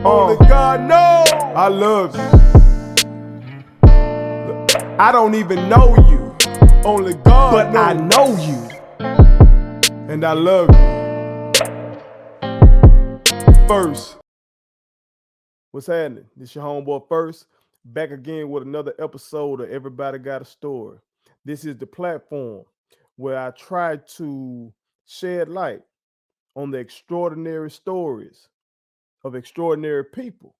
Only God knows I love you. I don't even know you. Only God knows. I know you. And I love you. First. What's happening? This your homeboy First. Back again with another episode of Everybody Got a Story. This is the platform where I try to shed light on the extraordinary stories of extraordinary people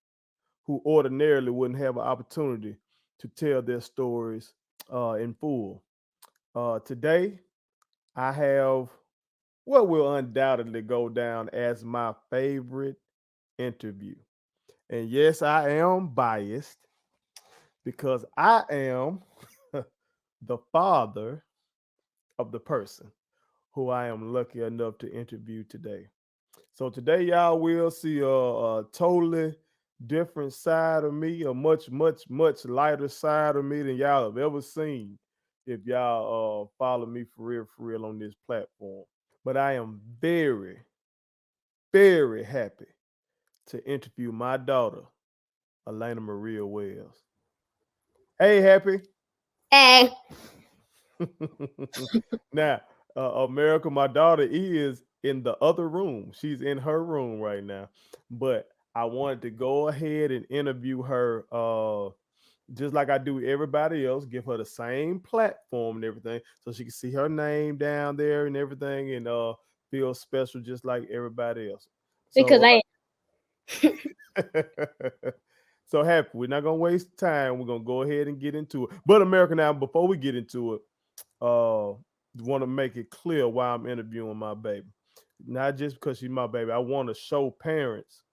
who ordinarily wouldn't have an opportunity to tell their stories in full. Today, I have what will undoubtedly go down as my favorite interview. And yes, I am biased because I am the father of the person who I am lucky enough to interview today. So today, y'all will see a totally different side of me, a much, much, much lighter side of me than y'all have ever seen if y'all follow me for real on this platform. But I am very, very happy to interview my daughter, Alaina Maria Wells. Hey, Happy. Hey. Now, America, my daughter is in the other room. She's in her room right now. But I wanted to go ahead and interview her just like I do everybody else, give her the same platform and everything so she can see her name down there and everything and feel special just like everybody else. Because So I so Happy, we're not gonna waste time. We're gonna go ahead and get into it. But America, now before we get into it, want to make it clear why I'm interviewing my baby. Not just because she's my baby. I want to show parents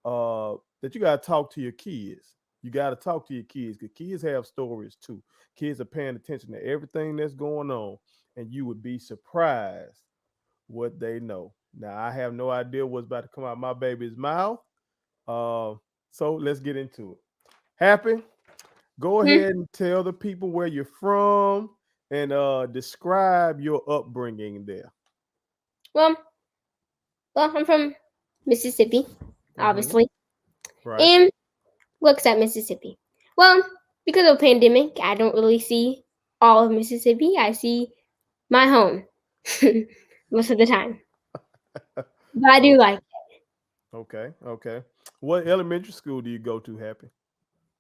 that you gotta talk to your kids. You gotta talk to your kids because kids have stories too. Kids are paying attention to everything that's going on, and you would be surprised what they know. Now I have no idea what's about to come out of my baby's mouth. Uh, so let's get into it. Happy? Go ahead and tell the people where you're from and describe your upbringing there. well, I'm from Mississippi, Mm-hmm. obviously, Right. and looks at Mississippi. Well, because of the pandemic, I don't really see all of Mississippi. I see my home most of the time, but I do Oh, like okay. Okay. What elementary school do you go to, Happy?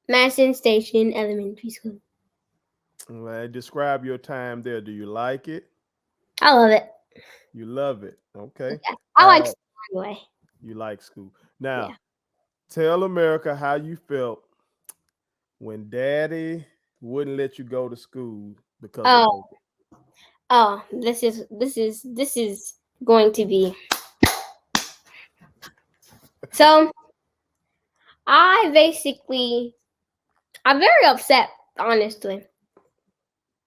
Madison Station Elementary School. Well, describe your time there. Do you like it? I love it. You love it. Okay. Yeah, I like school anyway. You like school. Yeah. Now, tell America how you felt when Daddy wouldn't let you go to school because of Oh, COVID. this is going to be so. I'm very upset, honestly,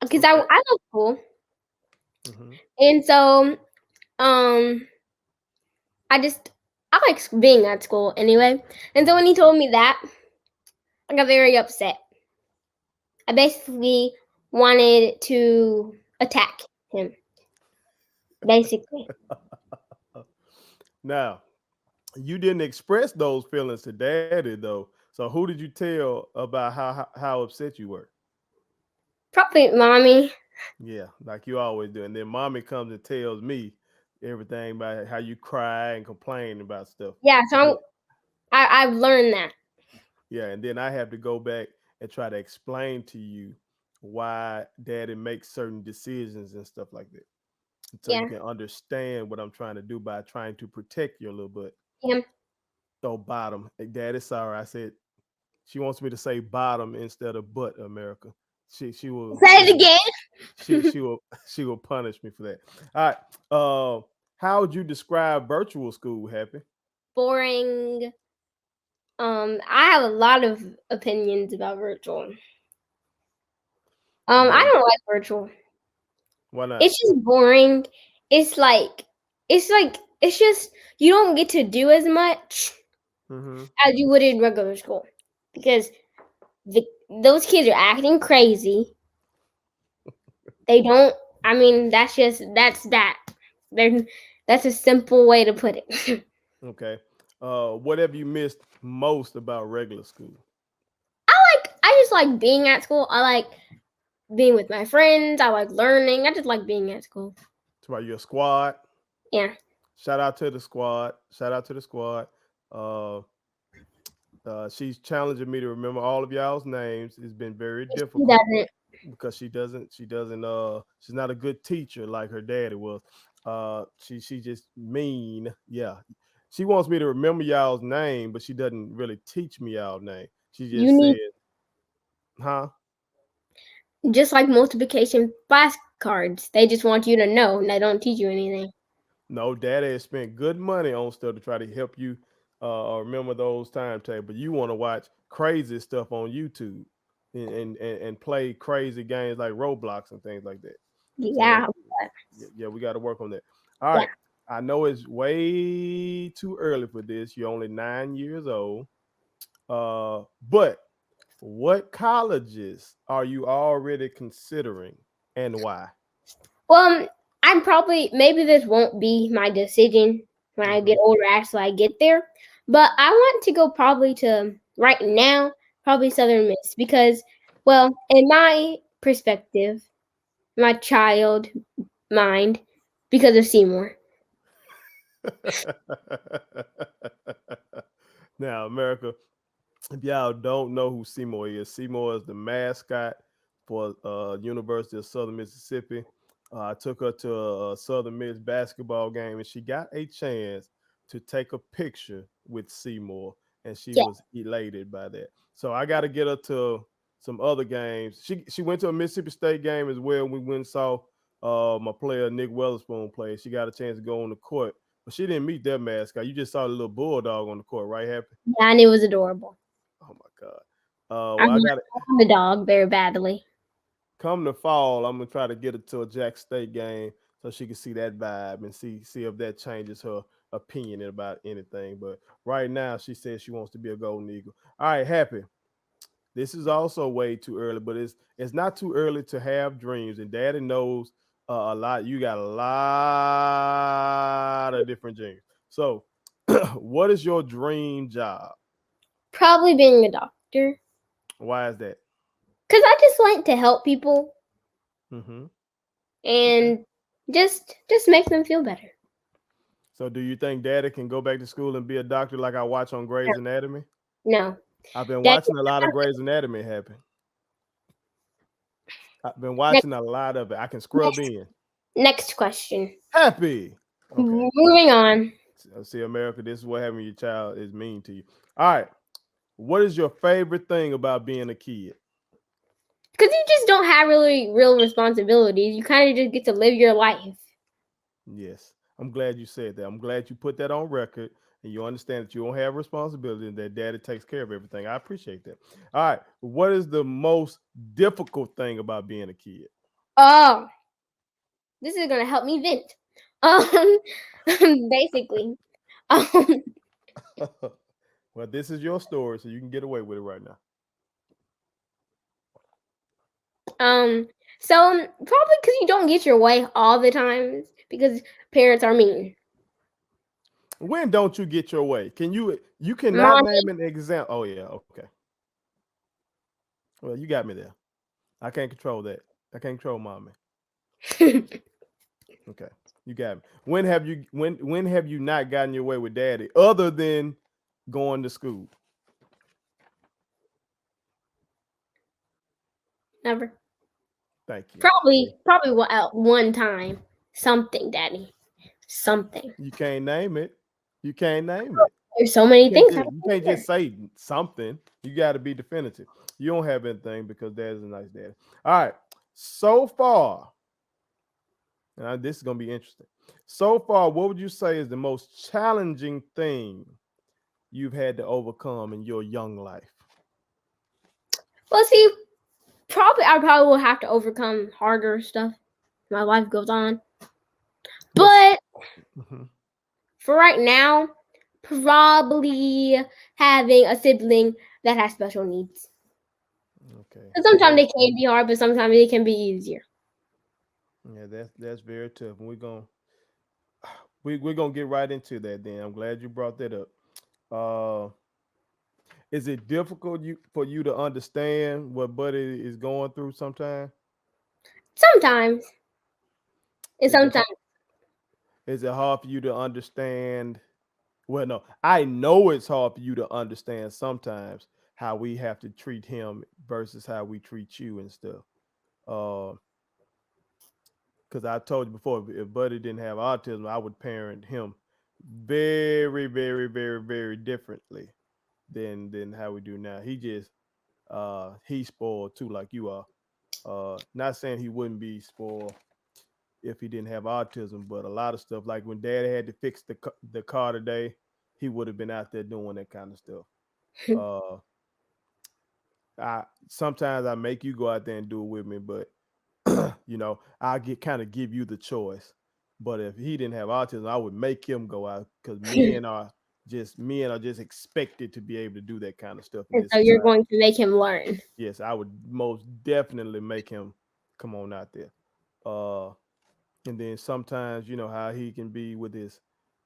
because I Okay. love school, Mm-hmm. and so um I just I like being at school anyway. And so when he told me that, I got very upset. I basically wanted to attack him. Basically, Now, you didn't express those feelings to Daddy though. So who did you tell about how upset you were? probably mommy. Yeah, like you always do. And then Mommy comes and tells me everything about how you cry and complain about stuff. Yeah, so But I've learned that. yeah, and then I have to go back and try to explain to you why Daddy makes certain decisions and stuff like that. So you Yeah, can understand what I'm trying to do by trying to protect you a little bit. yeah. So bottom, Daddy, sorry, I said she wants me to say bottom instead of butt, America. She will Say she it will she again. she will she will punish me for that. All right. How would you describe virtual school, Happy? Boring. I have a lot of opinions about virtual. I Well, don't like virtual. why not? It's just boring. It's like it's just you don't get to do as much Mm-hmm. as you would in regular school because the those kids are acting crazy. They don't. I mean, that's that. They're, that's a simple way to put it. Okay. What have you missed most about regular school? I just like being at school. I like being with my friends. I like learning. I just like being at school. It's about your squad. Yeah. Shout out to the squad. Shout out to the squad. Uh, she's challenging me to remember all of y'all's names. It's been very He difficult doesn't. because she doesn't she's not a good teacher like her daddy was. She just mean. Yeah. She wants me to remember y'all's name, but she doesn't really teach me y'all's name. She You just said, need huh? just like multiplication flashcards. They just want you to know, and they don't teach you anything. No, daddy has spent good money on stuff to try to help you remember those timetables. But you want to watch crazy stuff on YouTube and play crazy games like Roblox and things like that. So Yeah. yeah, we got to work on that. All Yeah. right. I know it's way too early for this. You're only 9 years old. But what colleges are you already considering and why? Well, I'm probably maybe this won't be my decision when I Hmm. get older after I get there, but I want to go probably to right now probably Southern Miss because, well, in my perspective, my child mind, because of Seymour. Now, America, if y'all don't know who Seymour is the mascot for University of Southern Mississippi. I took her to a Southern Miss basketball game, and she got a chance to take a picture with Seymour, and she Yeah, was elated by that. So I got to get her to some other games. She went to a Mississippi State game as well. We went and saw my player Nick Weatherspoon play. She got a chance to go on the court, but she didn't meet that mascot. You just saw the little bulldog on the court, right? Happy? yeah, and it was adorable. Oh my god. I Well, I got to want the dog very badly. come the fall. I'm gonna try to get her to a Jack State game so she can see that vibe and see if that changes her opinion about anything. But right now, she says she wants to be a Golden Eagle. All right, Happy. This is also way too early, but it's not too early to have dreams. And Daddy knows a lot. You got a lot of different dreams. So, what is your dream job? Probably being a doctor Why is that? because I just like to help people Hmm. Okay. and just make them feel better. So, do you think Daddy can go back to school and be a doctor like I watch on Grey's Anatomy? No, I've been Daddy, watching a lot of Grey's Anatomy happen. I've been next, watching a lot of it. I can scrub next, in. next question. Happy. Okay. Moving on. See, America, this is what having your child is mean to you. All right. What is your favorite thing about being a kid? Because you just don't have really real responsibilities. You kind of just get to live your life. Yes. I'm glad you said that. I'm glad you put that on record and you understand that you don't have responsibility and that daddy takes care of everything. I appreciate that. All right. What is the most difficult thing about being a kid? Oh, this is gonna help me vent. Um, basically, um, Well, this is your story, so you can get away with it right now. um, so probably because you don't get your way all the time because parents are mean. When don't you get your way? You cannot Mommy, name an example. Oh yeah, okay. Well, you got me there. I can't control that. I can't control mommy. Okay. You got me. When have you not gotten your way with daddy other than going to school? never. Thank you. See, Probably one time. Something, Daddy. Something. you can't name it. You can't name it. There's so many things I You don't can't remember. just say something. You got to be definitive. You don't have anything because dad's a nice daddy. All right. So far, and this is gonna be interesting. So far, what would you say is the most challenging thing you've had to overcome in your young life? Well, see, I probably will have to overcome harder stuff. My life goes on, What's but mhm, for right now, probably having a sibling that has special needs. okay? And Well, sometimes they can be hard, but sometimes they can be easier. yeah, that's very tough. And we're gonna get right into that. Then I'm glad you brought that up. Uh, is it difficult for you to understand what Buddy is going through sometimes? Sometimes, and Is it sometimes is it hard for you to understand? Well, no, I know it's hard for you to understand sometimes how we have to treat him versus how we treat you and stuff. Uh, because I told you before, if Buddy didn't have autism, I would parent him very, very, very, very differently than how we do now. He's spoiled too, like you are. Not saying he wouldn't be spoiled if he didn't have autism, but a lot of stuff, like when Daddy had to fix the car today, he would have been out there doing that kind of stuff. Uh, I sometimes I make you go out there and do it with me, but I get kind of give you the choice. But if he didn't have autism, I would make him go out because men are just expected to be able to do that kind of stuff in and this so you're society. going to make him learn. Yes, I would most definitely make him come on out there. Uh, and then sometimes you know how he can be with his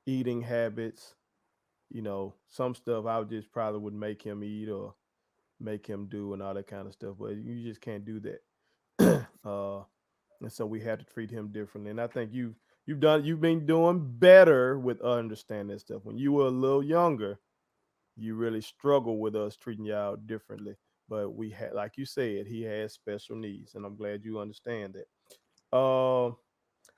eating habits. Some stuff I would just probably would make him eat or make him do and all that kind of stuff. But you just can't do that. And so we had to treat him differently. And I think you've been doing better with understanding stuff. When you were a little younger, you really struggled with us treating y'all differently. But we had, like you said, he has special needs, and I'm glad you understand that.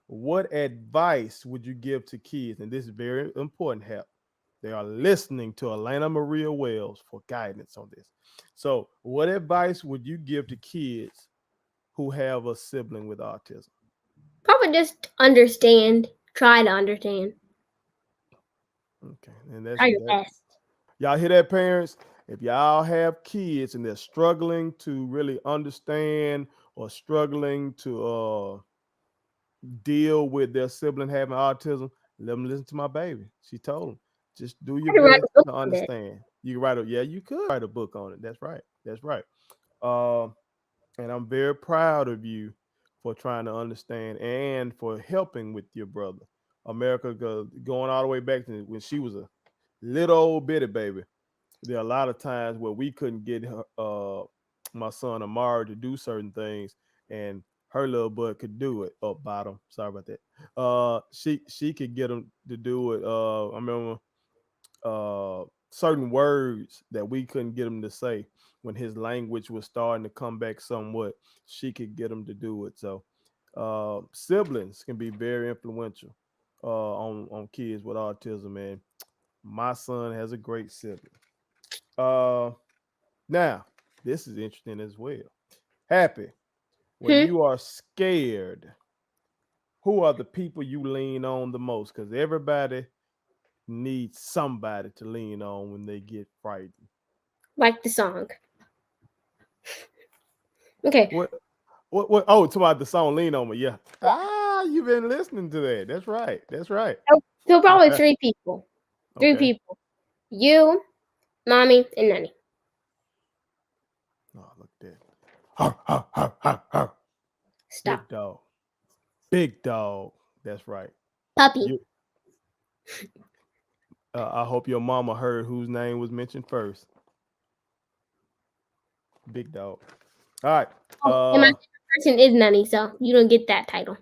What advice would you give to kids? And this is very important. Help. They are listening to Alaina Maria Wells for guidance on this. So, what advice would you give to kids who have a sibling with autism? Probably just understand. Try to understand. Okay, and that's Try your that. best. Y'all hear that, parents? If y'all have kids and they're struggling to really understand or struggling to deal with their sibling having autism, let them listen to my baby. She told them, just do your I could write best a book to on it. understand. You can write a, yeah, you could write a book on it. That's right. That's right. Uh, and I'm very proud of you for trying to understand and for helping with your brother. America going all the way back to when she was a little old bitty baby. There are a lot of times where we couldn't get my son Amari to do certain things, and her little butt could do it. Oh, bottom. Sorry about that. She could get him to do it. I remember certain words that we couldn't get him to say when his language was starting to come back somewhat. She could get him to do it. So siblings can be very influential on kids with autism, and my son has a great sibling. Uh, Now, this is interesting as well. Happy, when Hmm? you are scared, who are the people you lean on the most? Because everybody needs somebody to lean on when they get frightened. Like the song. Okay. What? What? Oh, it's about the song "Lean on Me." Yeah. You've been listening to that. That's right. That's right. So probably three people. Three Okay. people. You, mommy, and Nanny. Oh, look at that. Har, har, har, har, har. Stop. Big dog. Big dog. That's right. Puppy. You. I hope your mama heard whose name was mentioned first. Big dog. All right. Oh, and my Uh, favorite person is Nanny, so you don't get that title.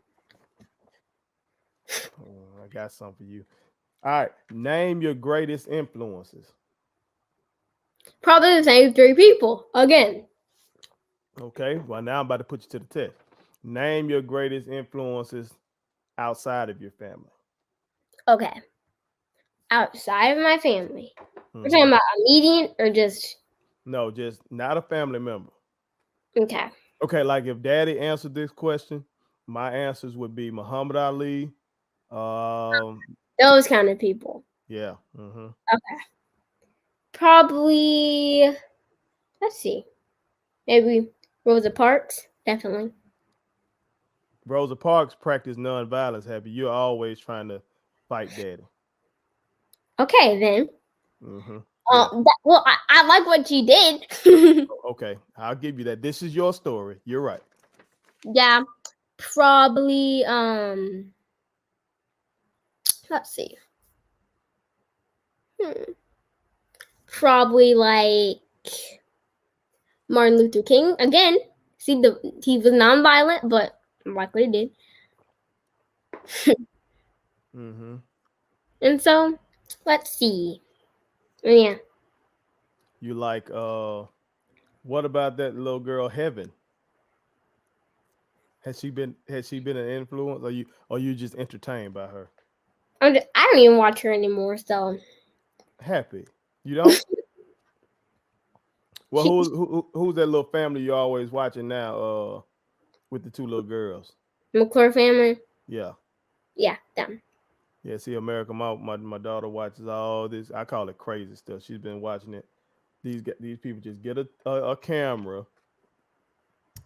I got something for you. All right. Name your greatest influences. Probably the same three people. Again. Okay. Well, now I'm about to put you to the test. Name your greatest influences outside of your family. Okay. Outside of my family. We're talking Hmm. about immediate or just No, just not a family member. okay. Okay. Like if daddy answered this question, my answers would be Muhammad Ali. Um, Those kind of people. yeah. Hmm. Okay. Probably let's see. Maybe Rosa Parks. Definitely. Rosa Parks practiced nonviolence. Happy. You're always trying to fight daddy. Okay then. Hmm. Yeah. Well, I like what she did. Okay. I'll give you that. This is your story. You're right. Yeah, probably. Let's see. Hmm. probably like Martin Luther King again. See, he was nonviolent, but likely did. Mm-hmm. And so, let's see. Yeah, You like what about that little girl Heaven? Has she been an influence, or you just entertained by her? I don't even watch her anymore. So Happy. You don't? Well, she who's that little family you're always watching now? With the two little girls. McClure family. Yeah. Yeah, them. Yeah, see, America, my daughter watches all this. I call it crazy stuff. She's been watching it. These people just get a camera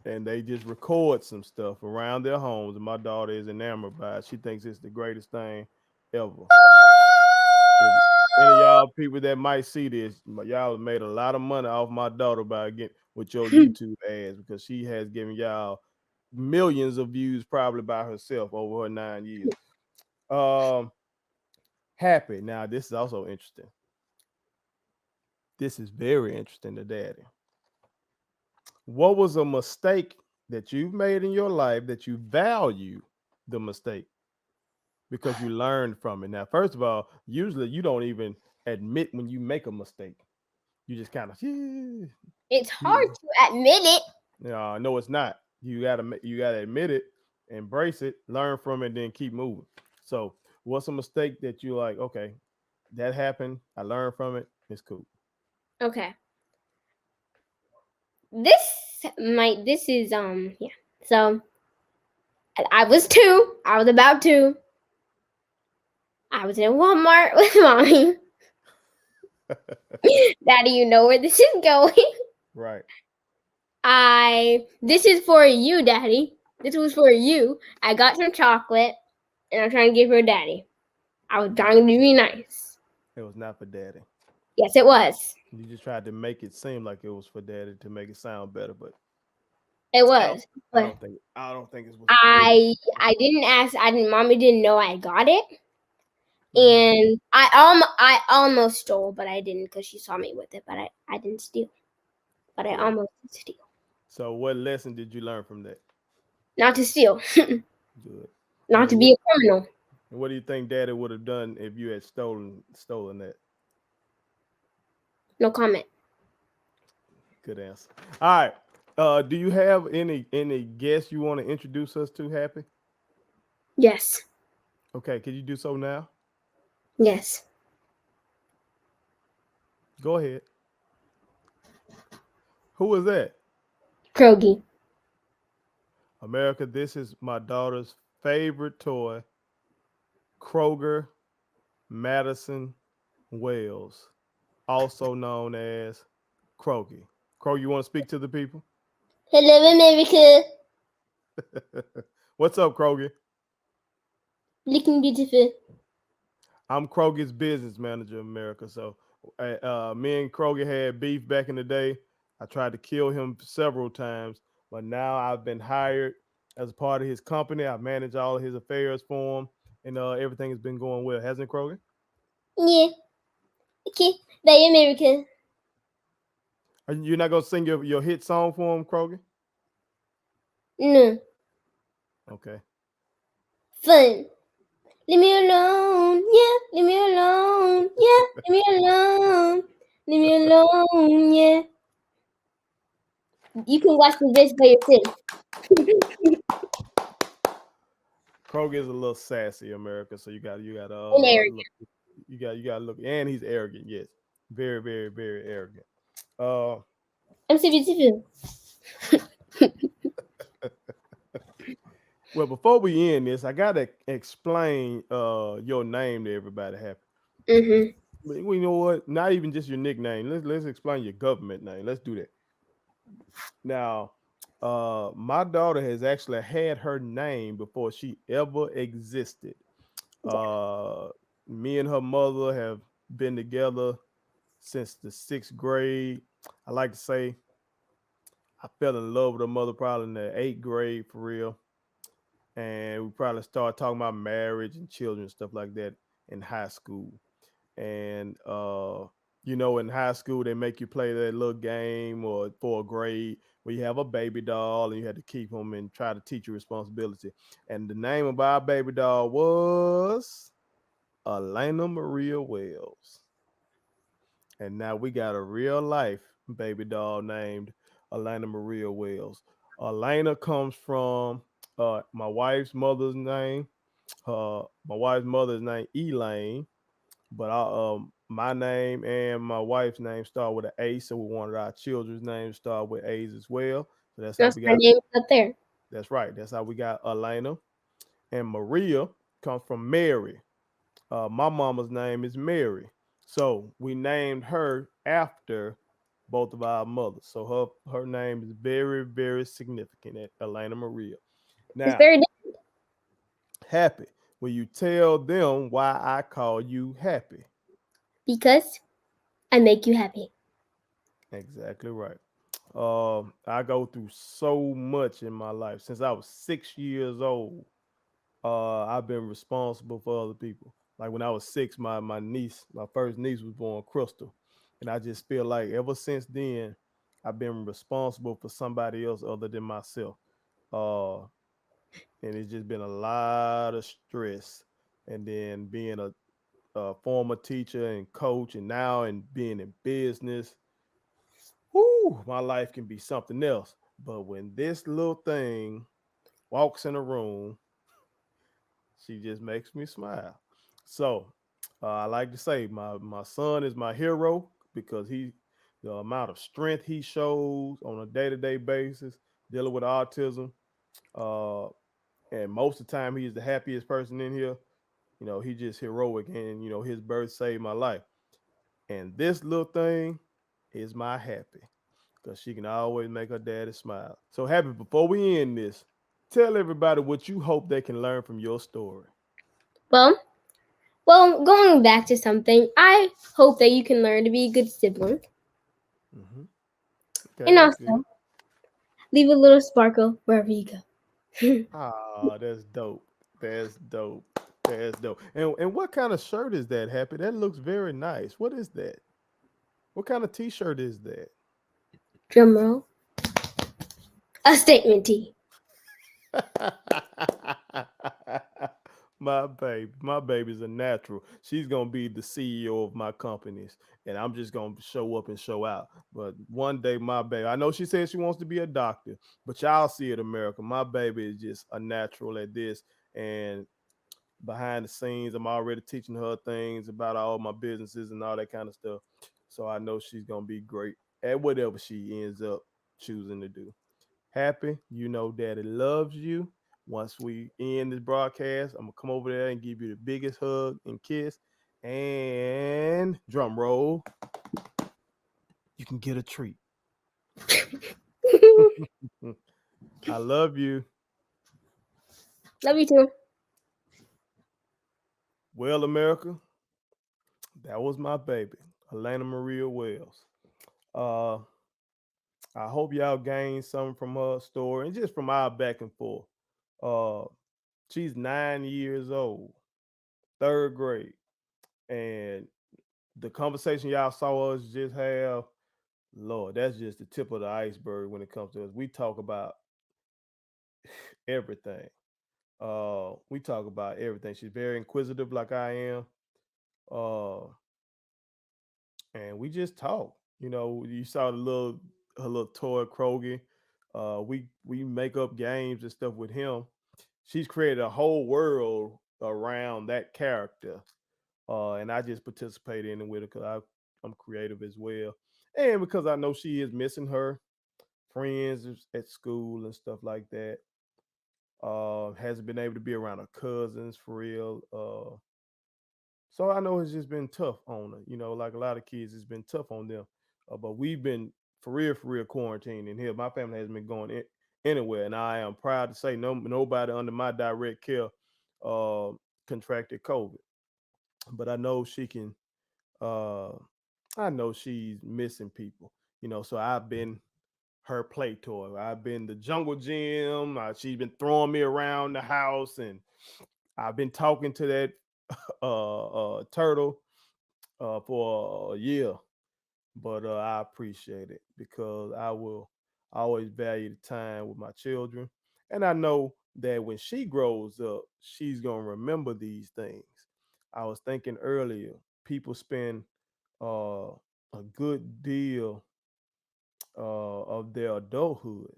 and they just record some stuff around their homes. And my daughter is enamored by it. She thinks it's the greatest thing ever. If any of y'all people that might see this, y'all have made a lot of money off my daughter by getting with your YouTube ads because she has given y'all millions of views probably by herself over her 9 years. Um, Happy. Now this is also interesting. This is very interesting to Daddy. What was a mistake that you've made in your life that you value the mistake because you learned from it? Now, first of all, usually you don't even admit when you make a mistake. You just kind of, It's hard to admit it. no, it's not. You gotta admit it, embrace it, learn from it, then keep moving. So, what's a mistake that you like? Okay, that happened. I learned from it. It's cool. Okay. This is yeah. So I was 2. I was about 2. I was in Walmart with mommy. Daddy, you know where this is going. Right. This is for you, Daddy. This was for you. I got some chocolate and I'm trying to give her Daddy. I was trying to be nice. It was not for Daddy. Yes, it was. You just tried to make it seem like it was for Daddy to make it sound better, but It I don't. was. I But don't think. I don't think it was. I didn't ask. I didn't. Mommy didn't know I got it, Mm-hmm. and I almost stole, but I didn't because she saw me with it. But I didn't steal. But I Right. almost did steal. So, what lesson did you learn from that? Not to steal. Good. Not to And be a criminal. what do you think Daddy would have done if you had stolen that? No comment. Good answer. All right. Do you have any guests you want to introduce us to? Happy. Yes. Okay. Can you do so now? Yes. Go ahead. Who was that? Krogi. America. This is my daughter's favorite toy. Kroger Madison Wells, also known as Krogi. Krogi, you want to speak to the people? Hello, America. What's up, Krogi? Looking beautiful. I'm Krogi's business manager in America. So, me and Krogi had beef back in the day. I tried to kill him several times, but now I've been hired as a part of his company. I manage all of his affairs for him, and everything has been going well, hasn't it, Krogi? Yeah. Okay. Bye, America. You're not gonna sing your hit song for him, Krogi? No. Okay. Fun. Leave me alone. Yeah. Leave me alone. Yeah. Leave me alone. Leave me alone. Yeah. You can watch the this by yourself. Kroger is a little sassy, America. So you got And arrogant. look, you got to look, and he's arrogant. Yes, very, very, very arrogant. Uh, I'm so beautiful. well, before we end this, I gotta explain your name to everybody. Happy. Mm-hmm. We know what? Not even just your nickname. Let's explain your government name. Let's do that. Now, my daughter has actually had her name before she ever existed. Yeah. Uh, Me and her mother have been together since the 6th grade. I like to say I fell in love with her mother probably in the 8th grade for real. And we probably started talking about marriage and children and stuff like that in high school. And In high school they make you play that little game or for a grade where you have a baby doll and you had to keep them and try to teach you responsibility. And the name of our baby doll was Alaina Maria Wells. And now we got a real life baby doll named Alaina Maria Wells. Alaina comes from my wife's mother's name. My wife's mother's name Elaine, but my name and my wife's name start with an A, so we wanted our children's names to start with A's as well. So that's how That's we my got. name up there. That's right. That's how we got Alaina. And Maria comes from Mary. My mama's name is Mary, so we named her after both of our mothers. So her name is very very significant. At Alaina Maria. It's Now, very Happy. Will you tell them why I call you Happy? because I make you happy. Exactly right. I go through so much in my life since I was 6 years old. I've been responsible for other people. Like when I was six, my niece, my first niece was born, Crystal, and I just feel like ever since then, I've been responsible for somebody else other than myself. Uh, and it's just been a lot of stress. And then being a former teacher and coach, and now and being in business, whoo, my life can be something else. But when this little thing walks in a room, she just makes me smile. So I like to say my son is my hero because the amount of strength he shows on a day-to-day basis dealing with autism. Uh, and most of the time he is the happiest person in here. He just heroic, and his birth saved my life. And this little thing is my Happy because she can always make her daddy smile. So Happy, before we end this, tell everybody what you hope they can learn from your story. Well, going back to something, I hope that you can learn to be a good sibling, Hmm. and Okay, that's good. also leave a little sparkle wherever you go. Ah, that's dope. That's dope. That's dope. And what kind of shirt is that, Happy? That looks very nice. What is that? What kind of t-shirt is that? Drum roll. A statement tee. My baby's a natural. She's gonna be the CEO of my companies, and I'm just gonna show up and show out. But one day, my baby, I know she says she wants to be a doctor, but y'all see it, America. My baby is just a natural at this, and behind the scenes, I'm already teaching her things about all my businesses and all that kind of stuff. So I know she's gonna be great at whatever she ends up choosing to do. Happy, Daddy loves you. Once we end this broadcast, I'm gonna come over there and give you the biggest hug and kiss. And drum roll, you can get a treat. I love you. Love you too. Well, America, that was my baby, Alaina Maria Wells. Uh, I hope y'all gained something from her story and just from our back and forth. Uh, she's 9 years old, third grade, and the conversation y'all saw us just have, Lord, that's just the tip of the iceberg when it comes to us. We talk about everything. We talk about everything. She's very inquisitive, like I am. Uh, and we just talk. You saw the little her little toy Krogi. We make up games and stuff with him. She's created a whole world around that character, and I just participate in it with her because I'm creative as well, and because I know she is missing her friends at school and stuff like that. Hasn't been able to be around her cousins for real. So I know it's just been tough on her. Like a lot of kids, it's been tough on them. But we've been for real quarantining here. My family hasn't been going anywhere, and I am proud to say nobody under my direct care uh, contracted COVID. But I know she can. Uh, I know she's missing people. So I've been her play toy. I've been the jungle gym. She's been throwing me around the house, and I've been talking to that turtle for a year. but I appreciate it because I will always value the time with my children. And I know that when she grows up, she's going to remember these things. I was thinking earlier, people spend a good deal of their adulthood,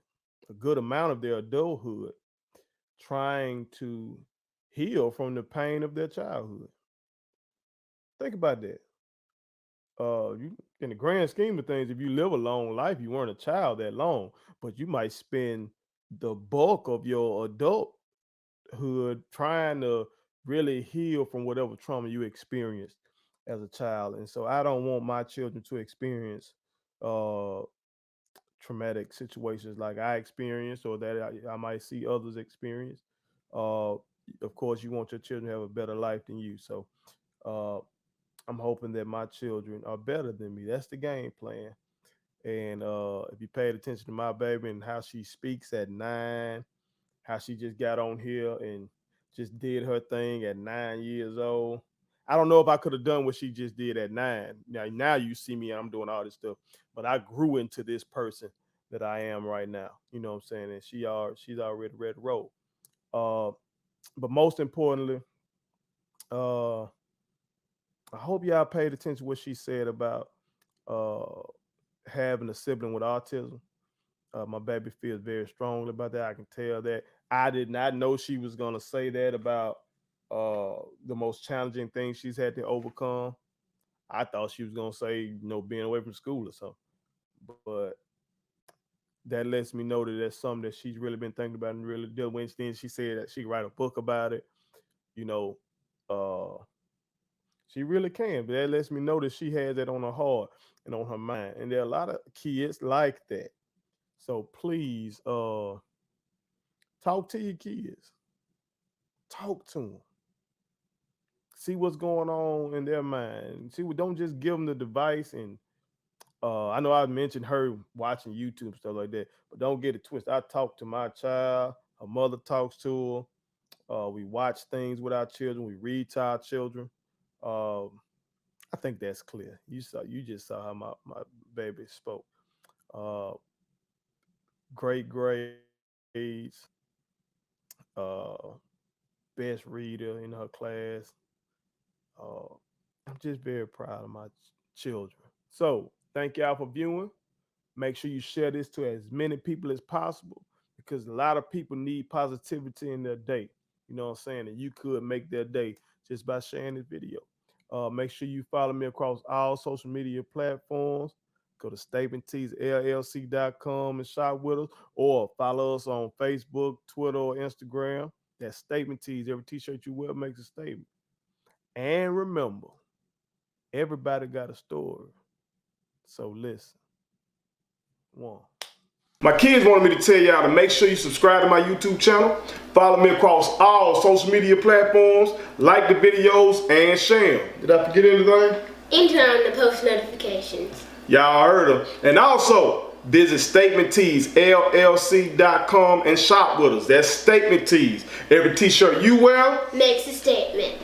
a good amount of their adulthood, trying to heal from the pain of their childhood. Think about that. You in the grand scheme of things, if you live a long life, you weren't a child that long, but you might spend the bulk of your adulthood trying to really heal from whatever trauma you experienced as a child. And so I don't want my children to experience uh traumatic situations like I experienced or that I might see others experience. Of course, you want your children to have a better life than you. So uh, I'm hoping that my children are better than me. That's the game plan. And if you paid attention to my baby and how she speaks at 9, how she just got on here and just did her thing at 9 years old. I don't know if I could have done what she just did at 9. Now you see me and I'm doing all this stuff, but I grew into this person that I am right now. You know what I'm saying? And she's already ready to roll. Uh, but most importantly, uh, I hope y'all paid attention to what she said about uh, having a sibling with autism. My baby feels very strongly about that. I can tell that. I did not know she was going to say that about the most challenging thing she's had to overcome. I thought she was going to say, being away from school or something. But that lets me know that that's something that she's really been thinking about and really dealing with. Then she said that she could write a book about it. You know, uh, she really can. But that lets me know that she has that on her heart and on her mind. And there are a lot of kids like that. So please, talk to your kids. Talk to them. See what's going on in their mind. See, don't just give them the device. And I know I mentioned her watching YouTube stuff like that, but don't get it twisted. I talk to my child. Her mother talks to her. We watch things with our children. We read to our children. Um, I think that's clear. You just saw how my baby spoke. Uh, Great grades. Uh, Best reader in her class. Uh, I'm just very proud of my children. So thank y'all for viewing. Make sure you share this to as many people as possible because a lot of people need positivity in their day. You know what I'm saying? And you could make their day just by sharing this video. Make sure you follow me across all social media platforms. Go to statementteesllc.com and shop with us, or follow us on Facebook, Twitter, or Instagram. That's Statement Tees. Every t-shirt you wear makes a statement. And remember, everybody got a story. So listen. One. My kids wanted me to tell y'all to make sure you subscribe to my YouTube channel, follow me across all social media platforms, like the videos, and share them. Did I forget anything? And turn on the post notifications. Y'all heard them. And also, visit statementteesllc.com and shop with us. That's Statement Tees. Every t-shirt you wear makes a statement.